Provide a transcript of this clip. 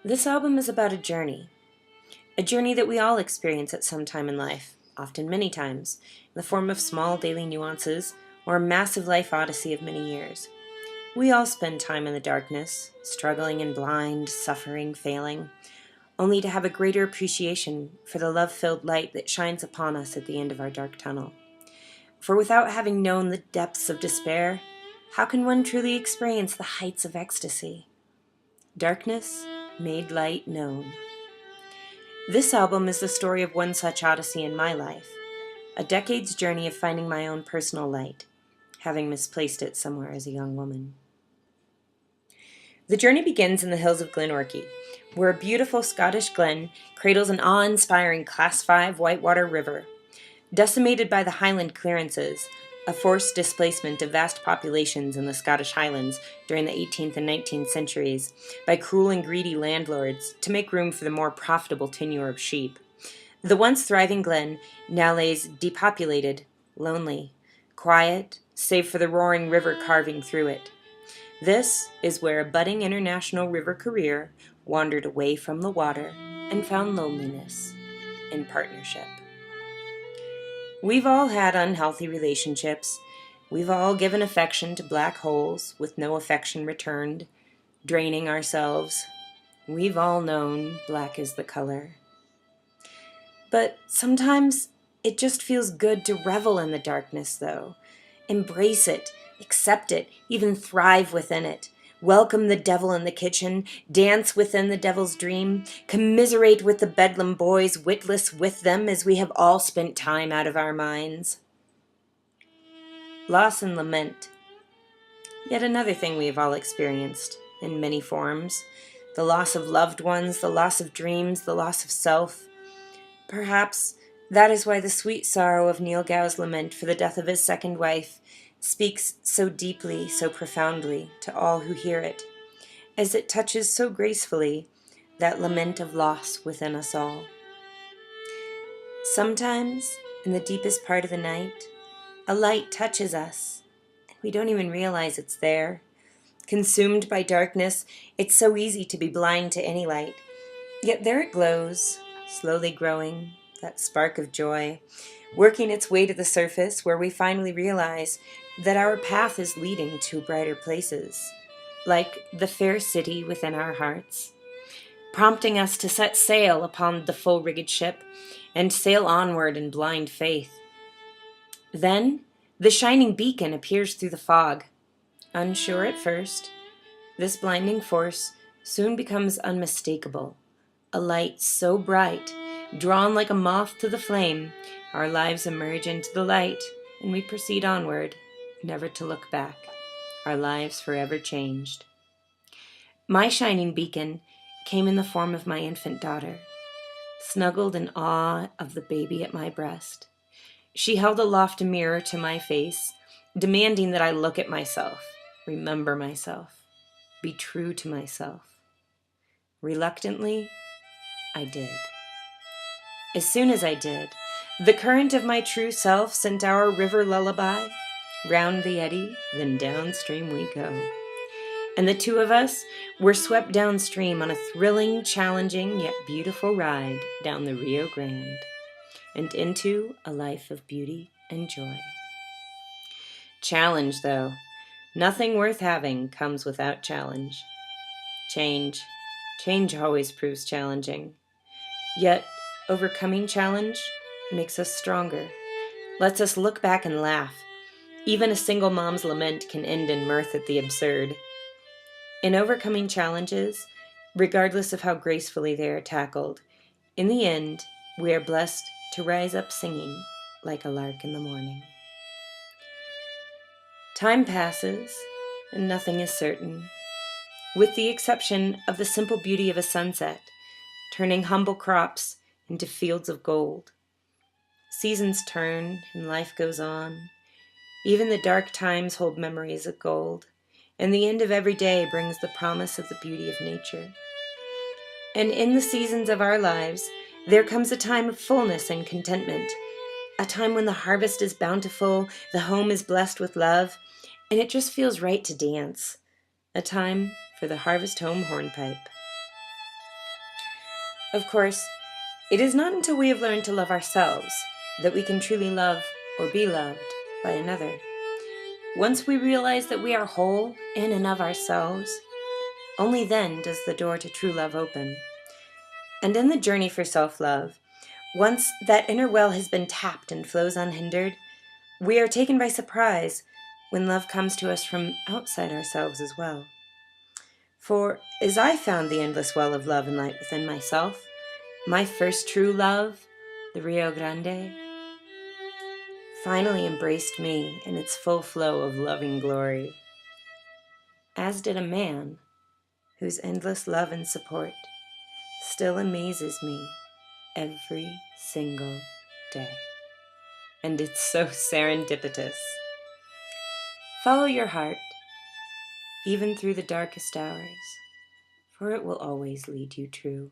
This album is about a journey that we all experience at some time in life, often many times, in the form of small daily nuances or a massive life odyssey of many years. We all spend time in the darkness, struggling and blind, suffering, failing, only to have a greater appreciation for the love-filled light that shines upon us at the end of our dark tunnel. For without having known the depths of despair, how can one truly experience the heights of ecstasy? Darkness made light known. This album is the story of one such odyssey in my life, a decade's journey of finding my own personal light, having misplaced it somewhere as a young woman. The journey begins in the hills of Glenorchy, where a beautiful Scottish glen cradles an awe-inspiring Class 5 whitewater river. Decimated by the Highland clearances, a forced displacement of vast populations in the Scottish Highlands during the 18th and 19th centuries by cruel and greedy landlords to make room for the more profitable tenure of sheep. The once thriving glen now lays depopulated, lonely, quiet, save for the roaring river carving through it. This is where a budding international river career wandered away from the water and found loneliness in partnership. We've all had unhealthy relationships. We've all given affection to black holes with no affection returned, draining ourselves. We've all known black is the color. But sometimes it just feels good to revel in the darkness, though. Embrace it, accept it, even thrive within it. Welcome the devil in the kitchen, dance within the devil's dream, commiserate with the bedlam boys, witless with them as we have all spent time out of our minds. Loss and lament. Yet another thing we have all experienced, in many forms. The loss of loved ones, the loss of dreams, the loss of self. Perhaps that is why the sweet sorrow of Neil Gow's lament for the death of his second wife speaks so deeply, so profoundly to all who hear it, as it touches so gracefully that lament of loss within us all. Sometimes, in the deepest part of the night, a light touches us, and we don't even realize it's there. Consumed by darkness, it's so easy to be blind to any light. Yet there it glows, slowly growing, that spark of joy, working its way to the surface where we finally realize that our path is leading to brighter places, like the fair city within our hearts, prompting us to set sail upon the full-rigged ship and sail onward in blind faith. Then the shining beacon appears through the fog. Unsure at first, this blinding force soon becomes unmistakable, a light so bright, drawn like a moth to the flame, our lives emerge into the light, and we proceed onward, never to look back, our lives forever changed. My shining beacon came in the form of my infant daughter, snuggled in awe of the baby at my breast. She held aloft a mirror to my face, demanding that I look at myself, remember myself, be true to myself. Reluctantly, I did. As soon as I did, the current of my true self sent our river lullaby, round the eddy, then downstream we go. And the two of us were swept downstream on a thrilling, challenging, yet beautiful ride down the Rio Grande, and into a life of beauty and joy. Challenge, though. Nothing worth having comes without challenge. Change always proves challenging. Yet, overcoming challenge makes us stronger, lets us look back and laugh. Even a single mom's lament can end in mirth at the absurd. In overcoming challenges, regardless of how gracefully they are tackled, in the end, we are blessed to rise up singing like a lark in the morning. Time passes, and nothing is certain, with the exception of the simple beauty of a sunset, turning humble crops into fields of gold. Seasons turn, and life goes on. Even the dark times hold memories of gold, and the end of every day brings the promise of the beauty of nature. And in the seasons of our lives, there comes a time of fullness and contentment, a time when the harvest is bountiful, the home is blessed with love, and it just feels right to dance. A time for the Harvest Home Hornpipe. Of course, it is not until we have learned to love ourselves that we can truly love or be loved by another. Once we realize that we are whole in and of ourselves, only then does the door to true love open. And in the journey for self-love, once that inner well has been tapped and flows unhindered, we are taken by surprise when love comes to us from outside ourselves as well. For as I found the endless well of love and light within myself, my first true love, the Rio Grande, finally embraced me in its full flow of loving glory, as did a man whose endless love and support still amazes me every single day. And it's so serendipitous. Follow your heart, even through the darkest hours, for it will always lead you true.